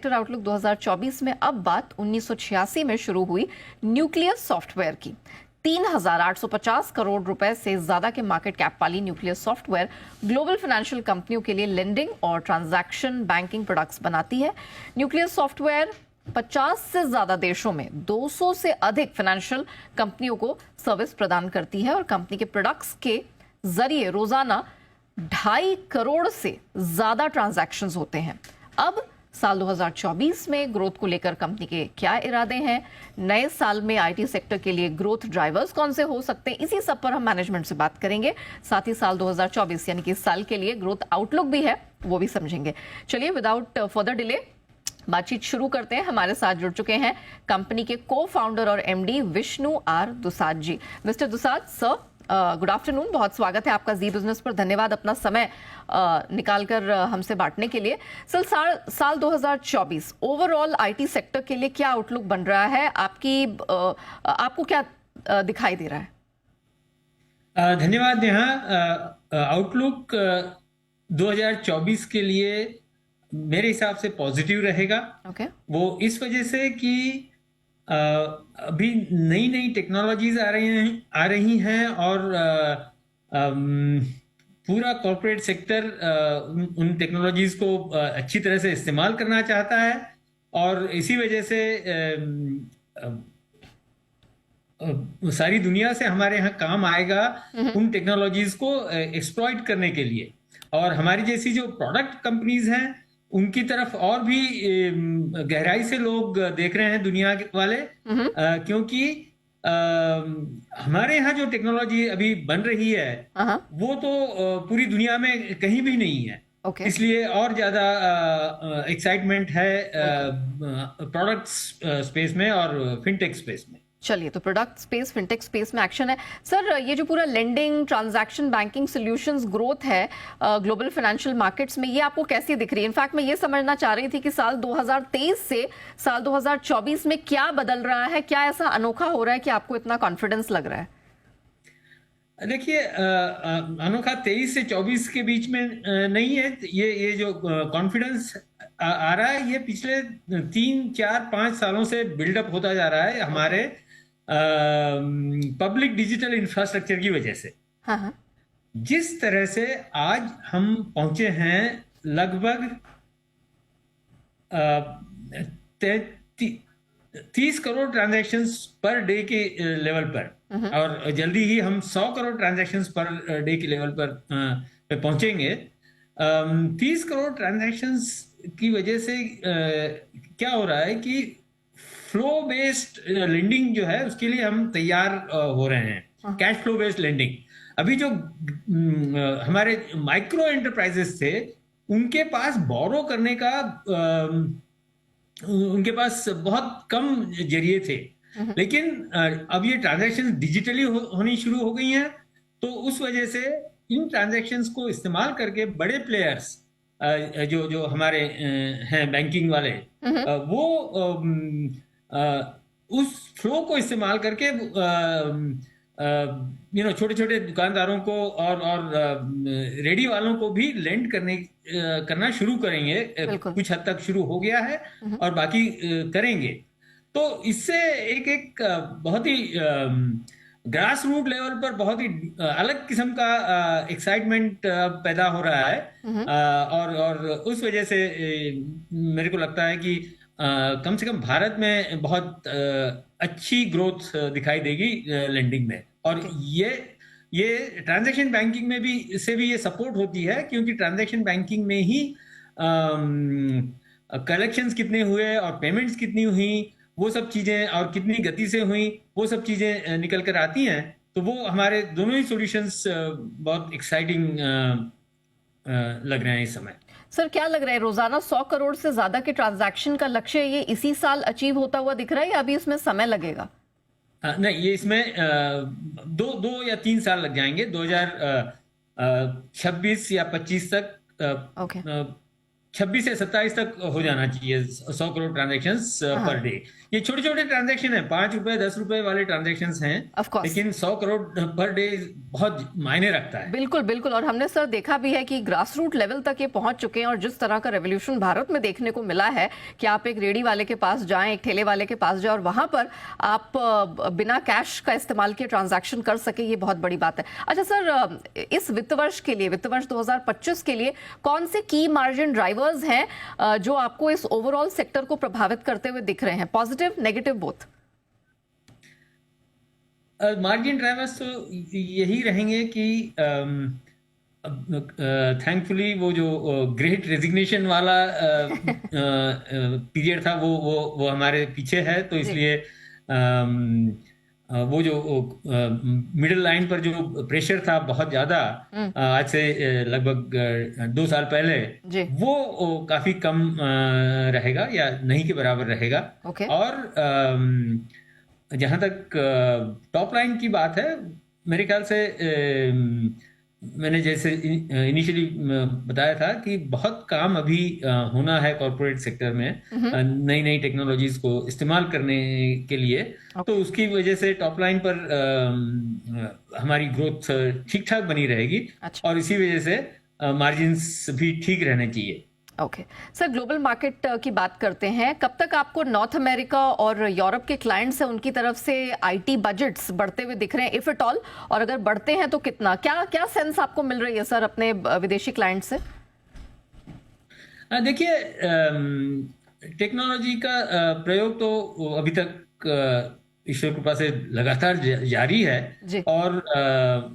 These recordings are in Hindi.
सेक्टर आउटलुक 2024 में अब बात 1986 में शुरू हुई न्यूक्लियस सॉफ्टवेयर की। 3,850 करोड़ रुपए से ज्यादा के मार्केट कैप वाली न्यूक्लियस सॉफ्टवेयर ग्लोबल फाइनेंशियल कंपनियों के लिए लेंडिंग और ट्रांजैक्शन बैंकिंग प्रोडक्ट्स बनाती है। न्यूक्लियस सॉफ्टवेयर 50 से ज्यादा देशों में 200 से अधिक फाइनेंशियल कंपनियों को सर्विस प्रदान करती है और कंपनी के प्रोडक्ट्स के जरिए रोजाना 2.5 करोड़ से ज्यादा ट्रांजैक्शंस होते हैं। अब साल 2024 में ग्रोथ को लेकर कंपनी के क्या इरादे हैं, नए साल में आईटी सेक्टर के लिए ग्रोथ ड्राइवर्स कौन से हो सकते हैं, इसी सब पर हम मैनेजमेंट से बात करेंगे। साथ ही साल 2024 यानी कि इस साल के लिए ग्रोथ आउटलुक भी है, वो भी समझेंगे। चलिए विदाउट फर्दर डिले बातचीत शुरू करते हैं। हमारे साथ जुड़ चुके हैं कंपनी के को फाउंडर और MD Vishnu R Dusad ji. Mister Dusad sir, good afternoon, बहुत स्वागत है आपका जी बिजनेस पर। धन्यवाद अपना समय निकालकर हमसे बांटने के लिए। साल 2024 ओवरऑल आईटी सेक्टर के लिए क्या आउटलुक बन रहा है, आपको क्या दिखाई दे रहा है? धन्यवाद नेहा। आउटलुक 2024 के लिए मेरे हिसाब से पॉजिटिव रहेगा। वो इस वजह से कि अभी नई नई टेक्नोलॉजीज आ रही हैं और पूरा कॉर्पोरेट सेक्टर उन टेक्नोलॉजीज को अच्छी तरह से इस्तेमाल करना चाहता है और इसी वजह से सारी दुनिया से हमारे यहाँ काम आएगा उन टेक्नोलॉजीज को एक्सप्लॉइट करने के लिए। और हमारी जैसी जो प्रोडक्ट कंपनीज हैं उनकी तरफ और भी गहराई से लोग देख रहे हैं दुनिया वाले, क्योंकि हमारे यहाँ जो टेक्नोलॉजी अभी बन रही है वो तो पूरी दुनिया में कहीं भी नहीं है। इसलिए और ज्यादा एक्साइटमेंट है प्रोडक्ट्स स्पेस में और फिनटेक स्पेस में। चलिए, तो प्रोडक्ट स्पेस, फिनटेक स्पेस में एक्शन है। सर, ये जो पूरा lending, transaction banking solutions growth है ग्लोबल फाइनेंशियल मार्केट्स में, ये आपको कैसी दिख रही है? इनफैक्ट मैं ये समझना चाह रही थी कि साल 2023 से साल 2024 में क्या बदल रहा है, क्या ऐसा अनोखा हो रहा है कि आपको इतना कॉन्फिडेंस लग रहा है? देखिए, अनोखा 23 से 24 के बीच में नहीं है। ये जो कॉन्फिडेंस आ रहा है ये पिछले 3, 4, 5 सालों से बिल्डअप होता जा रहा है हमारे पब्लिक डिजिटल इंफ्रास्ट्रक्चर की वजह से। जिस तरह से आज हम पहुंचे हैं लगभग 30 करोड़ ट्रांजैक्शंस पर डे के लेवल पर और जल्दी ही हम 100 करोड़ ट्रांजैक्शंस पर डे के लेवल पर पहुंचेंगे। 30 करोड़ ट्रांजैक्शंस की वजह से क्या हो रहा है कि फ्लो बेस्ड लेंडिंग जो है उसके लिए हम तैयार हो रहे हैं। Cash flow based lending. अभी जो हमारे माइक्रो एंटरप्राइजेस थे उनके पास बोरो करने का उनके पास बहुत कम जरिए थे, लेकिन अब ये ट्रांजैक्शन डिजिटली होनी शुरू हो गई हैं, तो उस वजह से इन ट्रांजैक्शंस को इस्तेमाल करके बड़े प्लेयर्स जो हमारे हैं बैंकिंग वाले, वो उस फ्लो को इस्तेमाल करके छोटे छोटे दुकानदारों को और रेडी वालों को भी लेंड करना शुरू करेंगे। कुछ हद तक शुरू हो गया है और बाकी करेंगे। तो इससे एक बहुत ही ग्रास रूट लेवल पर बहुत ही अलग किस्म का एक्साइटमेंट पैदा हो रहा है। और उस वजह से मेरे को लगता है कि कम से कम भारत में बहुत अच्छी ग्रोथ दिखाई देगी लेंडिंग में। और ये ट्रांजैक्शन बैंकिंग में भी ये सपोर्ट होती है, क्योंकि ट्रांजैक्शन बैंकिंग में ही कलेक्शंस कितने हुए और पेमेंट्स कितनी हुई, वो सब चीजें, और कितनी गति से हुई, वो सब चीजें निकल कर आती हैं। तो वो हमारे दोनों ही सॉल्यूशंस बहुत एक्साइटिंग लग रहे हैं इस समय। सर, क्या लग रहा है, रोजाना 100 करोड़ से ज्यादा के ट्रांजैक्शन का लक्ष्य ये इसी साल अचीव होता हुआ दिख रहा है या अभी इसमें समय लगेगा? नहीं, ये इसमें 2 या 3 साल लग जाएंगे। 2026 या 25 तक 26 से 27 तक हो जाना चाहिए 100 करोड़ ट्रांजैक्शंस पर डे। ये छोटे छोटे ट्रांजैक्शन है, 5 रुपए 10 रुपए वाले ट्रांजैक्शंस हैं, ऑफ कोर्स, लेकिन 100 करोड़ पर डे बहुत मायने रखता है। बिल्कुल बिल्कुल। और हमने सर देखा भी है कि ग्रास रूट लेवल तक ये पहुंच चुके हैं, और जिस तरह का रेवोल्यूशन भारत में देखने को मिला है कि आप एक रेडी वाले के पास जाएं, एक ठेले वाले के पास जाएं और वहां पर आप बिना कैश का इस्तेमाल किए ट्रांजैक्शन कर सके, ये बहुत बड़ी बात है। अच्छा सर, इस वित्त वर्ष के लिए, वित्त वर्ष 2025 के लिए कौन से की मार्जिन ड्राइवर्स हैं जो आपको इस ओवरऑल सेक्टर को प्रभावित करते हुए दिख रहे हैं, positive negative both? Margin drivers तो यही रहेंगे कि थैंकफुली वो जो ग्रेट रेजिग्नेशन वाला पीरियड था वो हमारे पीछे है, तो इसलिए वो जो मिडिल लाइन पर जो प्रेशर था बहुत ज्यादा आज से लगभग 2 साल पहले, वो काफी कम रहेगा या नहीं के बराबर रहेगा। और जहां तक टॉप लाइन की बात है, मेरे ख्याल से मैंने जैसे इनिशियली बताया था कि बहुत काम अभी होना है कॉर्पोरेट सेक्टर में नई नई टेक्नोलॉजीज को इस्तेमाल करने के लिए। तो उसकी वजह से टॉप लाइन पर हमारी ग्रोथ ठीक ठाक बनी रहेगी। और इसी वजह से मार्जिन्स भी ठीक रहने चाहिए। ओके सर, ग्लोबल मार्केट की बात करते हैं। कब तक आपको नॉर्थ अमेरिका और यूरोप के क्लाइंट्स हैं उनकी तरफ से आईटी बजट्स बढ़ते हुए दिख रहे हैं, इफ एट ऑल, और अगर बढ़ते हैं तो कितना, क्या क्या सेंस आपको मिल रही है सर अपने विदेशी क्लाइंट से? देखिए, टेक्नोलॉजी का प्रयोग तो अभी तक ईश्वर कृपा से लगातार जारी है और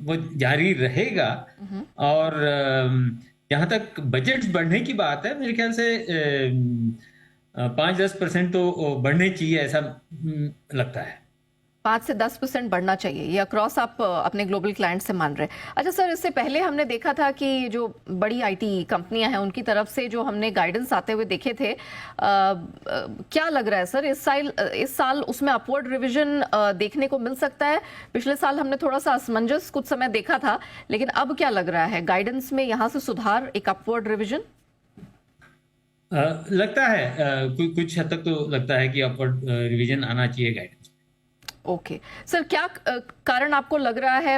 वो जारी रहेगा। और जहां तक बजट बढ़ने की बात है, मेरे ख्याल से 5-10% तो बढ़ने चाहिए, ऐसा लगता है। 5 से 10% बढ़ना चाहिए, ये अक्रॉस आप अपने ग्लोबल क्लाइंट से मान रहे हैं। अच्छा सर, इससे पहले हमने देखा था कि जो बड़ी आईटी कंपनियां हैं उनकी तरफ से जो हमने गाइडेंस आते हुए देखे थे, क्या लग रहा है सर इस साल उसमें अपवर्ड रिवीजन देखने को मिल सकता है? पिछले साल हमने थोड़ा सा असमंजस कुछ समय देखा था, लेकिन अब क्या लग रहा है, गाइडेंस में यहाँ से सुधार, एक अपवर्ड रिविजन? लगता है कुछ हद तक तो लगता है कि अपवर्ड रिवीजन आना चाहिए गाइडेंस। ओके सर, क्या कारण आपको लग रहा है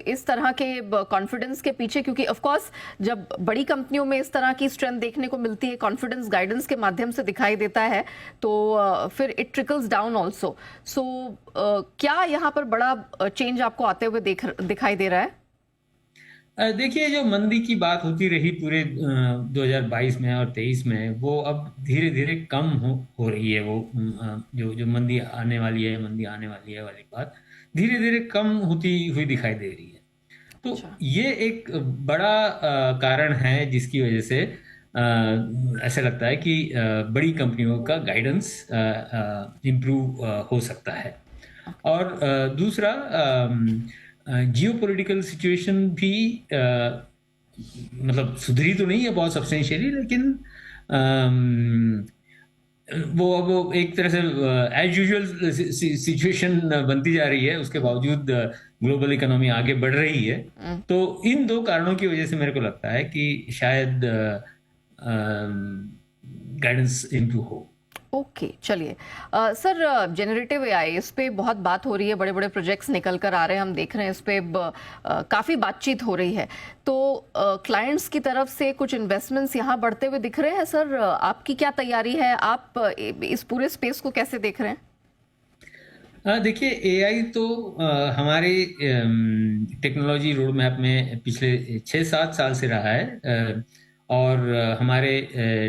इस तरह के कॉन्फिडेंस के पीछे? क्योंकि ऑफ कोर्स जब बड़ी कंपनियों में इस तरह की स्ट्रेंथ देखने को मिलती है, कॉन्फिडेंस गाइडेंस के माध्यम से दिखाई देता है, तो फिर इट ट्रिकल्स डाउन आल्सो। सो क्या यहाँ पर बड़ा चेंज आपको आते हुए दिखाई दे रहा है? देखिए, जो मंदी की बात होती रही पूरे 2022 में और 23 में, वो अब धीरे धीरे कम हो रही है। वो जो मंदी आने वाली है वाली बात धीरे धीरे कम होती हुई दिखाई दे रही है। तो ये एक बड़ा कारण है जिसकी वजह से ऐसा लगता है कि बड़ी कंपनियों का गाइडेंस इम्प्रूव हो सकता है। और दूसरा, जियोपॉलिटिकल सिचुएशन भी मतलब सुधरी तो नहीं है बहुत सब्सटेंशियली, लेकिन वो अब एक तरह से एज यूजुअल सिचुएशन बनती जा रही है। उसके बावजूद ग्लोबल इकोनॉमी आगे बढ़ रही है। तो इन 2 कारणों की वजह से मेरे को लगता है कि शायद गाइडेंस इम्प्रूव हो। ओके चलिए सर, जेनरेटिव एआई, इस पे बहुत बात हो रही है, बड़े बड़े प्रोजेक्ट्स निकल कर आ रहे हैं, हम देख रहे हैं इस पे काफ़ी बातचीत हो रही है। तो क्लाइंट्स की तरफ से कुछ इन्वेस्टमेंट्स यहाँ बढ़ते हुए दिख रहे हैं सर, आपकी क्या तैयारी है, आप इस पूरे स्पेस को कैसे देख रहे हैं? देखिए, एआई तो हमारे टेक्नोलॉजी रोड मैप में पिछले 6-7 साल से रहा है। और हमारे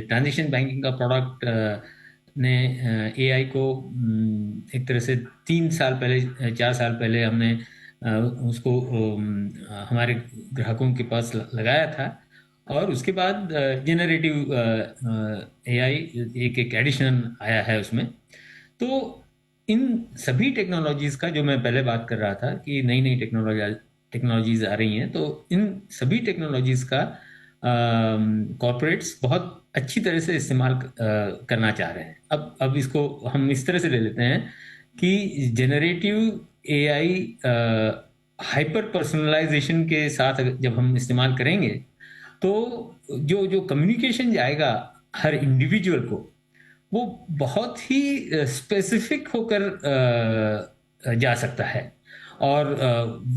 ट्रांजेक्शन बैंकिंग का प्रोडक्ट ने एआई को एक तरह से 3 साल पहले 4 साल पहले हमने उसको हमारे ग्राहकों के पास लगाया था। और उसके बाद जेनरेटिव एआई एक एडिशन आया है उसमें। तो इन सभी टेक्नोलॉजीज का, जो मैं पहले बात कर रहा था कि नई नई टेक्नोलॉजीज आ रही हैं, तो इन सभी टेक्नोलॉजीज का कॉर्पोरेट्स बहुत अच्छी तरह से इस्तेमाल करना चाह रहे हैं। अब इसको हम इस तरह से ले लेते हैं कि जेनरेटिव एआई हाइपर पर्सनलाइजेशन के साथ जब हम इस्तेमाल करेंगे, तो जो जो कम्युनिकेशन जाएगा हर इंडिविजुअल को, वो बहुत ही स्पेसिफिक होकर जा सकता है। और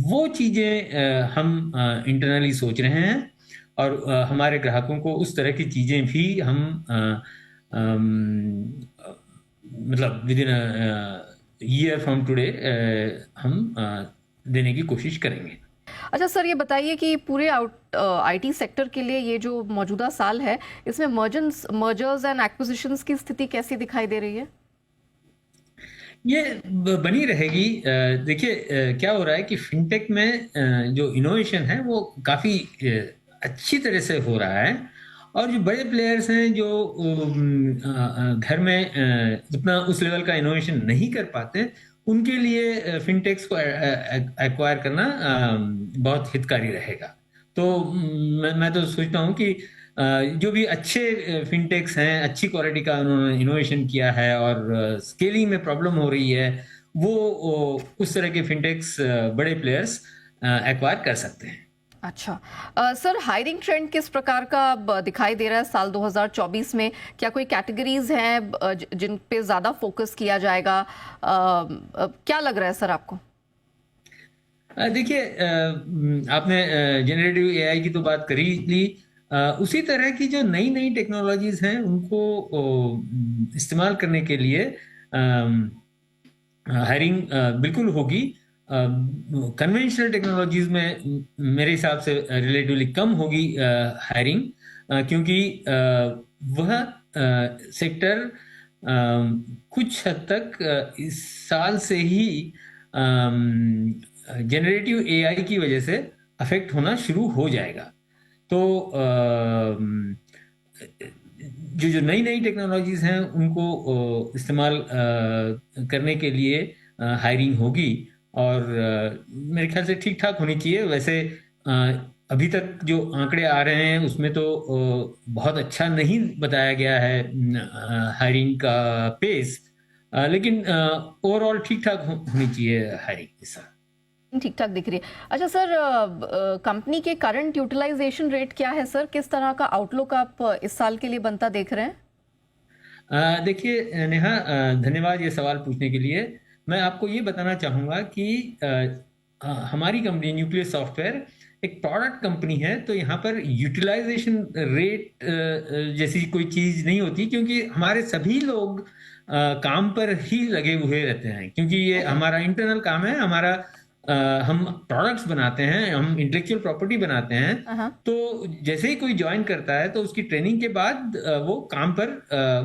वो चीज़ें हम इंटरनली सोच रहे हैं, और हमारे ग्राहकों को उस तरह की चीज़ें भी हम मतलब with in year from today हम देने की कोशिश करेंगे। अच्छा सर, ये बताइए कि पूरे आईटी सेक्टर के लिए ये जो मौजूदा साल है, इसमें मर्जर्स एंड एक्विजिशंस की स्थिति कैसी दिखाई दे रही है? ये बनी रहेगी। देखिए क्या हो रहा है कि फिनटेक में जो इनोवेशन है वो काफ़ी अच्छी तरह से हो रहा है, और जो बड़े प्लेयर्स हैं जो घर में उतना उस लेवल का इनोवेशन नहीं कर पाते, उनके लिए फिनटेक्स को एक्वायर करना बहुत हितकारी रहेगा। तो मैं तो सोचता हूँ कि जो भी अच्छे फिनटेक्स हैं, अच्छी क्वालिटी का उन्होंने इनोवेशन किया है और स्केलिंग में प्रॉब्लम हो रही है, वो उस तरह के फिनटेक्स बड़े प्लेयर्स एक्वायर कर सकते हैं। अच्छा सर, हायरिंग ट्रेंड किस प्रकार का अब दिखाई दे रहा है साल 2024 में? क्या कोई कैटेगरीज हैं जिन पे ज्यादा फोकस किया जाएगा? क्या लग रहा है सर आपको? देखिए आपने जनरेटिव एआई की तो बात करी ली। उसी तरह की जो नई नई टेक्नोलॉजीज हैं उनको इस्तेमाल करने के लिए हायरिंग बिल्कुल होगी। कन्वेंशनल टेक्नोलॉजीज में मेरे हिसाब से रिलेटिवली कम होगी हायरिंग, क्योंकि वह सेक्टर कुछ हद तक इस साल से ही जनरेटिव एआई की वजह से अफेक्ट होना शुरू हो जाएगा। तो जो जो नई नई टेक्नोलॉजीज हैं उनको इस्तेमाल करने के लिए हायरिंग होगी, और मेरे ख्याल से ठीक ठाक होनी चाहिए। वैसे अभी तक जो आंकड़े आ रहे हैं उसमें तो बहुत अच्छा नहीं बताया गया है हायरिंग का पेस, लेकिन ओवरऑल ठीक ठाक होनी चाहिए हायरिंग के साथ। ठीक ठाक दिख रही है। अच्छा सर, कंपनी के करंट यूटिलाइजेशन रेट क्या है सर? किस तरह का आउटलुक आप इस साल के लिए बनता देख रहे हैं? देखिए नेहा, धन्यवाद ये सवाल पूछने के लिए। मैं आपको ये बताना चाहूँगा कि हमारी कंपनी न्यूक्लियस सॉफ्टवेयर एक प्रोडक्ट कंपनी है, तो यहाँ पर यूटिलाइजेशन रेट जैसी कोई चीज़ नहीं होती, क्योंकि हमारे सभी लोग काम पर ही लगे हुए रहते हैं, क्योंकि ये हमारा इंटरनल काम है। हमारा हम प्रोडक्ट्स बनाते हैं, हम इंटेलेक्चुअल प्रॉपर्टी बनाते हैं। तो जैसे ही कोई ज्वाइन करता है तो उसकी ट्रेनिंग के बाद वो काम पर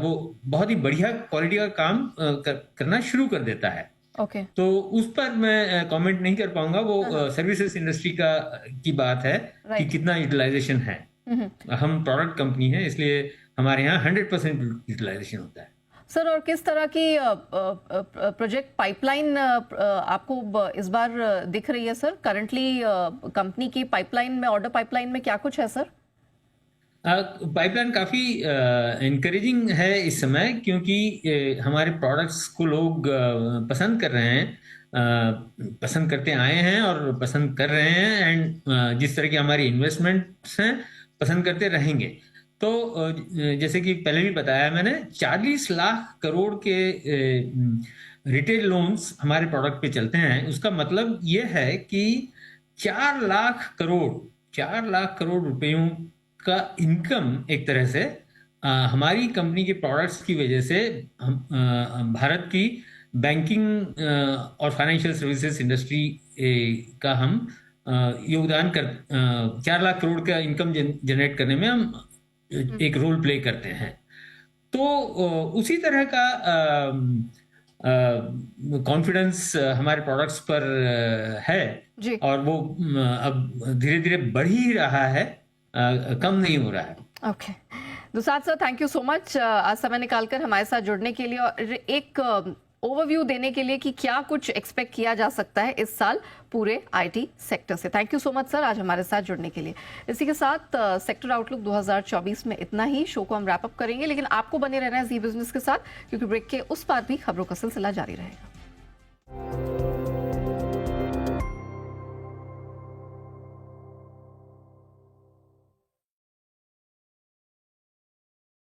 वो बहुत ही बढ़िया क्वालिटी का काम करना शुरू कर देता है। ओके। तो उस पर मैं कमेंट नहीं कर पाऊंगा, वो सर्विसेज इंडस्ट्री की बात है कि कितना यूटिलाइजेशन है। हम प्रोडक्ट कंपनी है, इसलिए हमारे यहाँ 100% यूटिलाइजेशन होता है। सर, और किस तरह की प्रोजेक्ट पाइपलाइन आपको इस बार दिख रही है सर? करंटली कंपनी की पाइपलाइन में, ऑर्डर पाइपलाइन में क्या कुछ है सर? पाइपलाइन काफ़ी इनकरेजिंग है इस समय, क्योंकि हमारे प्रोडक्ट्स को लोग पसंद कर रहे हैं, पसंद करते आए हैं और पसंद कर रहे हैं, एंड जिस तरह की हमारी इन्वेस्टमेंट्स हैं पसंद करते रहेंगे। तो जैसे कि पहले भी बताया मैंने, 40 लाख करोड़ के रिटेल लोन्स हमारे प्रोडक्ट पे चलते हैं। उसका मतलब ये है कि 4 लाख करोड़ रुपयों का इनकम एक तरह से हमारी कंपनी के प्रोडक्ट्स की वजह से हम भारत की बैंकिंग और फाइनेंशियल सर्विसेज इंडस्ट्री का हम योगदान कर 4 लाख करोड़ का इनकम जनरेट करने में हम एक रोल प्ले करते हैं। तो उसी तरह का कॉन्फिडेंस हमारे प्रोडक्ट्स पर है जी। और वो अब धीरे धीरे बढ़ ही रहा है, कम नहीं हो रहा है। Okay Dusad sir, thank you so much आज समय निकालकर हमारे साथ जुड़ने के लिए और एक ओवरव्यू देने के लिए कि क्या कुछ एक्सपेक्ट किया जा सकता है इस साल पूरे आईटी सेक्टर से। Thank you so much sir आज हमारे साथ जुड़ने के लिए। इसी के साथ सेक्टर आउटलुक 2024 में इतना ही। शो को हम रैप अप करेंगे, लेकिन आपको बने रहना है जी बिजनेस के साथ, क्योंकि ब्रेक के उस पार भी खबरों का सिलसिला जारी रहेगा।